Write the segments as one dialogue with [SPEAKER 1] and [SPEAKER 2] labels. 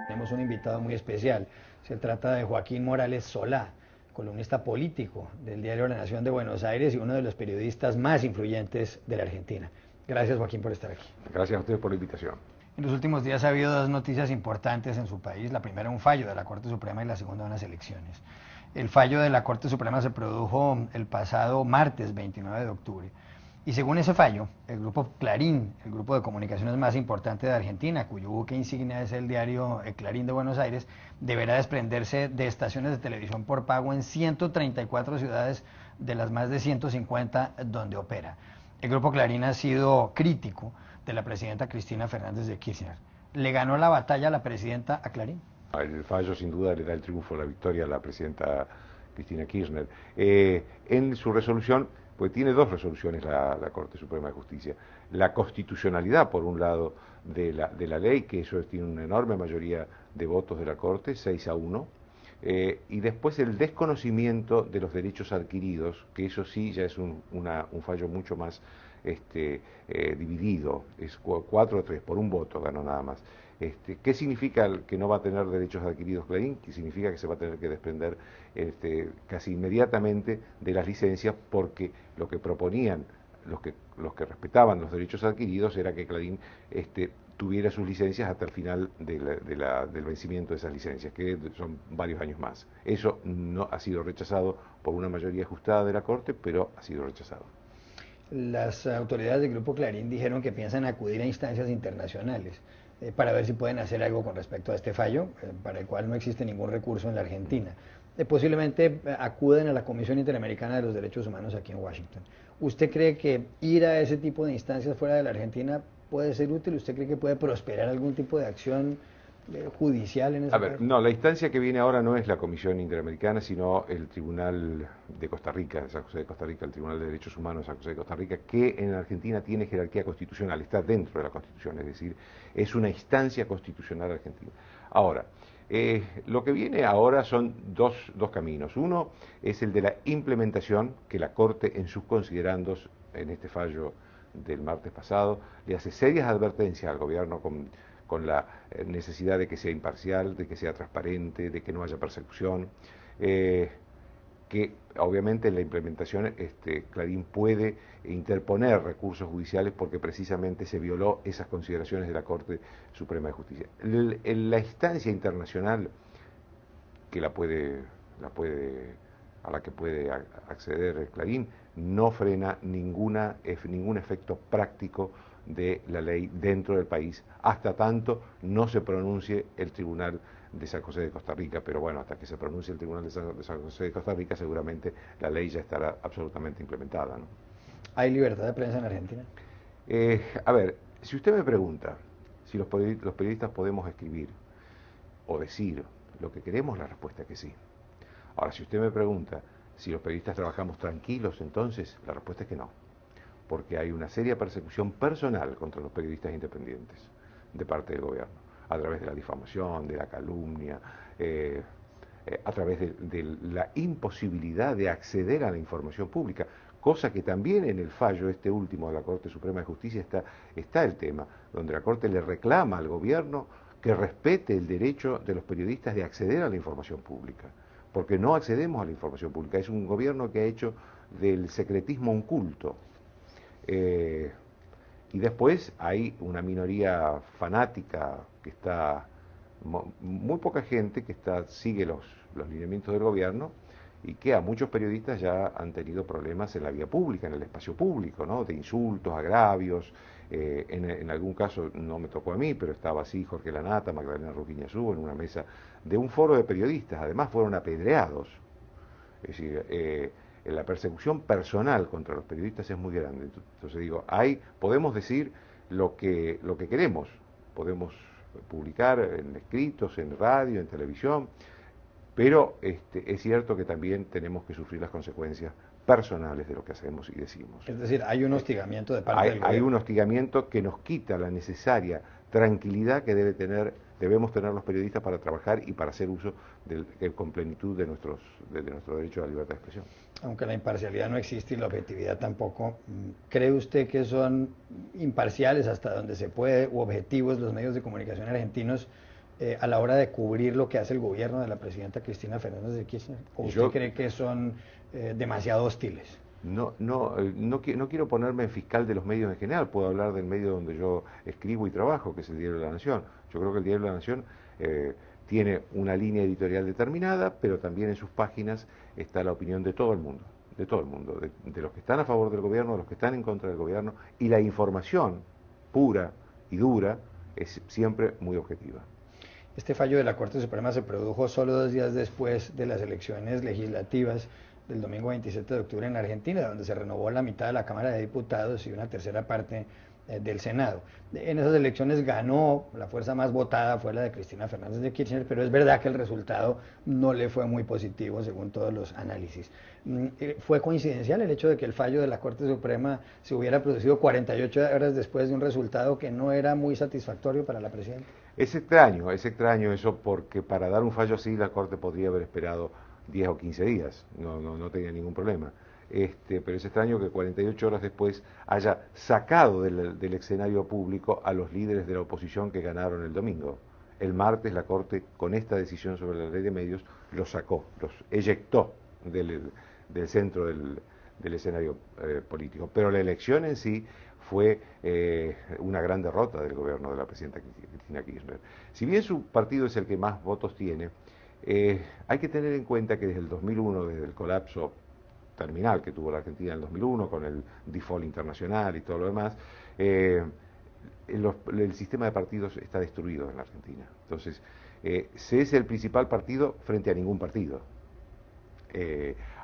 [SPEAKER 1] Tenemos un invitado muy especial. Se trata de Joaquín Morales Solá, columnista político del diario La Nación de Buenos Aires y uno de los periodistas más influyentes de la Argentina. Gracias, Joaquín, por estar aquí.
[SPEAKER 2] Gracias a ustedes por la invitación.
[SPEAKER 1] En los últimos días ha habido dos noticias importantes en su país. La primera, un fallo de la Corte Suprema, y la segunda, unas elecciones. El fallo de la Corte Suprema se produjo el pasado martes 29 de octubre. Y según ese fallo, el grupo Clarín, el grupo de comunicaciones más importante de Argentina, cuyo buque insignia es el diario Clarín de Buenos Aires, deberá desprenderse de estaciones de televisión por pago en 134 ciudades de las más de 150 donde opera. El grupo Clarín ha sido crítico de la presidenta Cristina Fernández de Kirchner. ¿Le ganó la batalla a la presidenta a Clarín?
[SPEAKER 2] El fallo sin duda le da el triunfo, la victoria a la presidenta Cristina Kirchner. En su resolución, pues tiene dos resoluciones la Corte Suprema de Justicia. La constitucionalidad, por un lado, de la ley, que eso tiene una enorme mayoría de votos de la Corte, 6-1, y después el desconocimiento de los derechos adquiridos, que eso sí ya es un fallo mucho más dividido, es 4-3, por un voto ganó nada más. ¿Qué significa que no va a tener derechos adquiridos Clarín? Que significa que se va a tener que desprender casi inmediatamente de las licencias, porque lo que proponían los que respetaban los derechos adquiridos era que Clarín tuviera sus licencias hasta el final del vencimiento de esas licencias, que son varios años más. Eso no ha sido rechazado por una mayoría ajustada de la Corte, pero ha sido rechazado.
[SPEAKER 1] Las autoridades del Grupo Clarín dijeron que piensan acudir a instancias internacionales para ver si pueden hacer algo con respecto a este fallo, para el cual no existe ningún recurso en la Argentina. Posiblemente acuden a la Comisión Interamericana de los Derechos Humanos aquí en Washington. ¿Usted cree que ir a ese tipo de instancias fuera de la Argentina puede ser útil? ¿Usted cree que puede prosperar algún tipo de acción judicial en ese caso?
[SPEAKER 2] A ver, no, la instancia que viene ahora no es la Comisión Interamericana, sino el Tribunal de Costa Rica, de San José de Costa Rica, el Tribunal de Derechos Humanos de San José de Costa Rica, que en Argentina tiene jerarquía constitucional, está dentro de la Constitución, es decir, es una instancia constitucional argentina. Ahora, lo que viene ahora son dos caminos. Uno es el de la implementación, que la Corte en sus considerandos, en este fallo del martes pasado, le hace serias advertencias al gobierno con la necesidad de que sea imparcial, de que sea transparente, de que no haya persecución, que obviamente en la implementación Clarín puede interponer recursos judiciales porque precisamente se violó esas consideraciones de la Corte Suprema de Justicia. La instancia internacional que a la que puede acceder Clarín no frena ningún efecto práctico de la ley dentro del país, hasta tanto no se pronuncie el Tribunal de San José de Costa Rica, pero bueno, hasta que se pronuncie el Tribunal de San José de Costa Rica seguramente la ley ya estará absolutamente implementada, ¿no?
[SPEAKER 1] ¿Hay libertad de prensa en Argentina?
[SPEAKER 2] A ver, si usted me pregunta si los periodistas podemos escribir o decir lo que queremos, la respuesta es que sí. Ahora, si usted me pregunta si los periodistas trabajamos tranquilos, entonces la respuesta es que no, porque hay una seria persecución personal contra los periodistas independientes de parte del gobierno, a través de la difamación, de la calumnia, a través de la imposibilidad de acceder a la información pública, cosa que también en el fallo último de la Corte Suprema de Justicia está el tema, donde la Corte le reclama al gobierno que respete el derecho de los periodistas de acceder a la información pública, porque no accedemos a la información pública. Es un gobierno que ha hecho del secretismo un culto. Y después hay una minoría fanática que está, muy poca gente que sigue los lineamientos del gobierno y que a muchos periodistas ya han tenido problemas en la vía pública, en el espacio público, ¿no? De insultos, agravios. En algún caso no me tocó a mí, pero estaba así Jorge Lanata, Magdalena Ruquiñazú, en una mesa de un foro de periodistas. Además fueron apedreados. Es decir, la persecución personal contra los periodistas es muy grande. Entonces digo, podemos decir lo que queremos, podemos publicar en escritos, en radio, en televisión, pero es cierto que también tenemos que sufrir las consecuencias personales de lo que hacemos y decimos.
[SPEAKER 1] Es decir, hay un hostigamiento de parte del gobierno.
[SPEAKER 2] Hay un hostigamiento que nos quita la necesaria tranquilidad que debemos tener los periodistas para trabajar y para hacer uso con plenitud de nuestro derecho a la libertad de expresión.
[SPEAKER 1] Aunque la imparcialidad no existe y la objetividad tampoco, ¿cree usted que son imparciales hasta donde se puede u objetivos los medios de comunicación argentinos a la hora de cubrir lo que hace el gobierno de la presidenta Cristina Fernández de Kirchner? ¿O usted cree que son demasiado hostiles?
[SPEAKER 2] No quiero ponerme en fiscal de los medios en general, puedo hablar del medio donde yo escribo y trabajo, que es el Diario de la Nación. Yo creo que el Diario de la Nación tiene una línea editorial determinada, pero también en sus páginas está la opinión de todo el mundo, de los que están a favor del gobierno, de los que están en contra del gobierno, y la información pura y dura es siempre muy objetiva.
[SPEAKER 1] Este fallo de la Corte Suprema se produjo solo 2 días después de las elecciones legislativas del domingo 27 de octubre en Argentina, donde se renovó la mitad de la Cámara de Diputados y una tercera parte del Senado. En esas elecciones ganó, la fuerza más votada fue la de Cristina Fernández de Kirchner, pero es verdad que el resultado no le fue muy positivo según todos los análisis. ¿Fue coincidencial el hecho de que el fallo de la Corte Suprema se hubiera producido 48 horas después de un resultado que no era muy satisfactorio para la presidenta?
[SPEAKER 2] Es extraño eso, porque para dar un fallo así la Corte podría haber esperado 10 o 15 días, no tenía ningún problema. Pero es extraño que 48 horas después haya sacado del escenario público a los líderes de la oposición que ganaron el domingo. El martes la Corte, con esta decisión sobre la ley de medios, los sacó, los eyectó del centro del escenario político. Pero la elección en sí fue una gran derrota del gobierno de la presidenta Cristina Kirchner. Si bien su partido es el que más votos tiene, hay que tener en cuenta que desde el 2001, desde el colapso terminal que tuvo la Argentina en el 2001, con el default internacional y todo lo demás, el sistema de partidos está destruido en la Argentina. Entonces, se es el principal partido frente a ningún partido.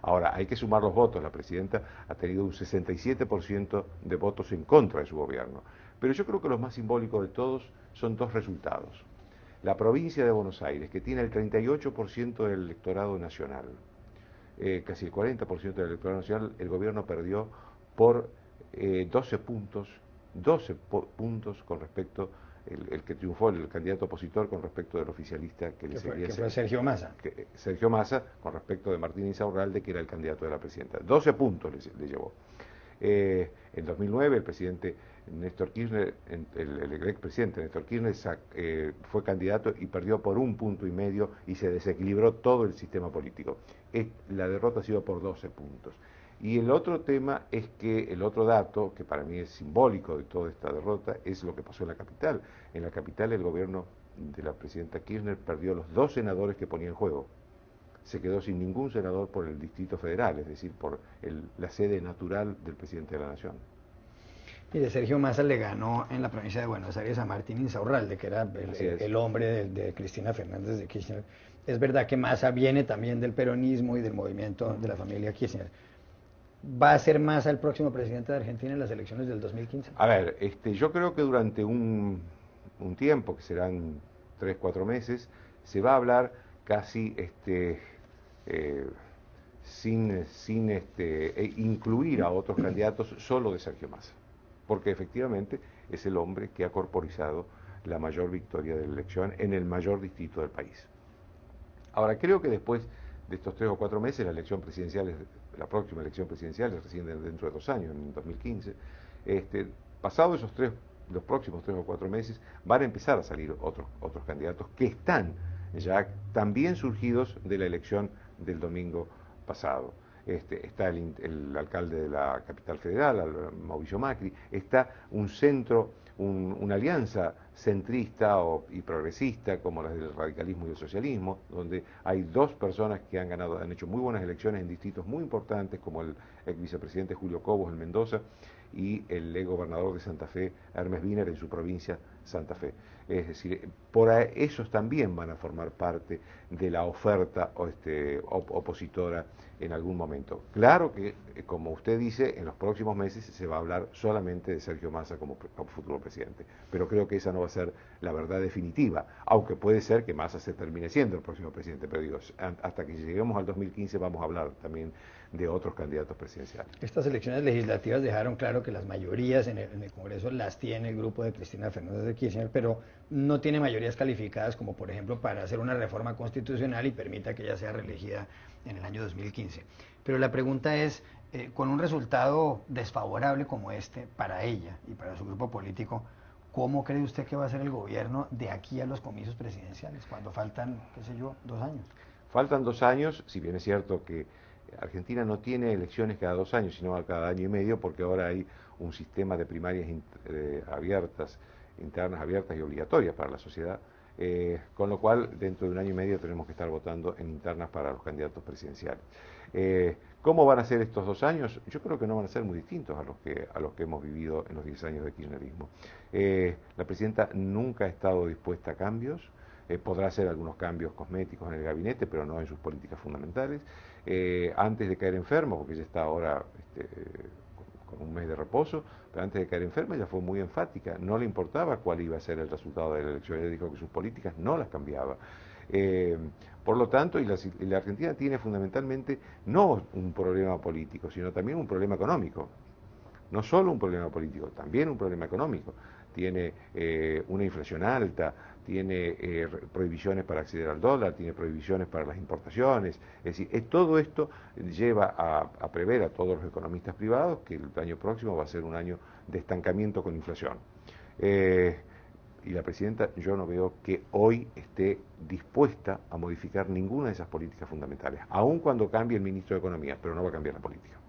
[SPEAKER 2] Ahora, hay que sumar los votos. La presidenta ha tenido un 67% de votos en contra de su gobierno. Pero yo creo que lo más simbólico de todos son dos resultados. La provincia de Buenos Aires, que tiene el 38% del electorado nacional, casi el 40% del electorado nacional, el gobierno perdió por 12 puntos con respecto, el que triunfó, el candidato opositor, con respecto del oficialista que le seguía.
[SPEAKER 1] Que fue Sergio Massa.
[SPEAKER 2] Sergio Massa, con respecto de Martín Insaurralde, que era el candidato de la presidenta. 12 puntos le llevó. En 2009 el presidente Néstor Kirchner, el expresidente Néstor Kirchner fue candidato y perdió por 1,5 puntos y se desequilibró todo el sistema político. La derrota ha sido por 12 puntos. Y el otro tema es que el otro dato, que para mí es simbólico de toda esta derrota, es lo que pasó en la capital. En la capital el gobierno de la presidenta Kirchner perdió los 2 senadores que ponía en juego. Se quedó sin ningún senador por el Distrito Federal, es decir, por la sede natural del presidente de la Nación.
[SPEAKER 1] Mire, Sergio Massa le ganó en la provincia de Buenos Aires a Martín Insaurralde, que era el hombre de Cristina Fernández de Kirchner. Es verdad que Massa viene también del peronismo y del movimiento de la familia Kirchner. ¿Va a ser Massa el próximo presidente de Argentina en las elecciones del 2015?
[SPEAKER 2] A ver, yo creo que durante un tiempo, que serán 3, 4 meses, se va a hablar casi sin incluir a otros candidatos, solo de Sergio Massa, porque efectivamente es el hombre que ha corporizado la mayor victoria de la elección en el mayor distrito del país. Ahora, creo que después de estos 3 o 4 meses, la próxima elección presidencial es recién dentro de 2 años, en 2015, pasados los próximos 3 o 4 meses, van a empezar a salir otros candidatos que están ya también surgidos de la elección del domingo pasado. Está el alcalde de la capital federal, Mauricio Macri, está un centro, una alianza centrista y progresista como las del radicalismo y el socialismo, donde hay 2 personas que han hecho muy buenas elecciones en distritos muy importantes, como el ex vicepresidente Julio Cobos en Mendoza y el ex gobernador de Santa Fe, Hermes Wiener, en su provincia, Santa Fe. Es decir, esos también van a formar parte de la oferta opositora en algún momento. Claro que, como usted dice, en los próximos meses se va a hablar solamente de Sergio Massa como futuro presidente, pero creo que esa no va va a ser la verdad definitiva, aunque puede ser que Massa se termine siendo el próximo presidente, pero digo, hasta que lleguemos al 2015 vamos a hablar también de otros candidatos presidenciales.
[SPEAKER 1] Estas elecciones legislativas dejaron claro que las mayorías en el Congreso las tiene el grupo de Cristina Fernández de Kirchner, pero no tiene mayorías calificadas como por ejemplo para hacer una reforma constitucional y permita que ella sea reelegida en el año 2015. Pero la pregunta es, con un resultado desfavorable como este para ella y para su grupo político, ¿cómo cree usted que va a ser el gobierno de aquí a los comicios presidenciales, cuando faltan, qué sé yo, 2 años?
[SPEAKER 2] Faltan 2 años, si bien es cierto que Argentina no tiene elecciones cada 2 años, sino cada año y medio, porque ahora hay un sistema de primarias abiertas, internas abiertas y obligatorias para la sociedad, con lo cual dentro de un año y medio tenemos que estar votando en internas para los candidatos presidenciales. ¿Cómo van a ser estos 2 años? Yo creo que no van a ser muy distintos a los que hemos vivido en los 10 años de kirchnerismo. La presidenta nunca ha estado dispuesta a cambios. Podrá hacer algunos cambios cosméticos en el gabinete, pero no en sus políticas fundamentales. Antes de caer enferma, porque ella está ahora con un mes de reposo, pero antes de caer enferma ella fue muy enfática, no le importaba cuál iba a ser el resultado de la elección, ella dijo que sus políticas no las cambiaba. Por lo tanto, la Argentina tiene fundamentalmente no un problema político, sino también un problema económico. No solo un problema político, también un problema económico. Tiene una inflación alta, tiene prohibiciones para acceder al dólar, tiene prohibiciones para las importaciones. Es decir, todo esto lleva a prever a todos los economistas privados que el año próximo va a ser un año de estancamiento con inflación. Y la presidenta, yo no veo que hoy esté dispuesta a modificar ninguna de esas políticas fundamentales, aun cuando cambie el ministro de Economía, pero no va a cambiar la política.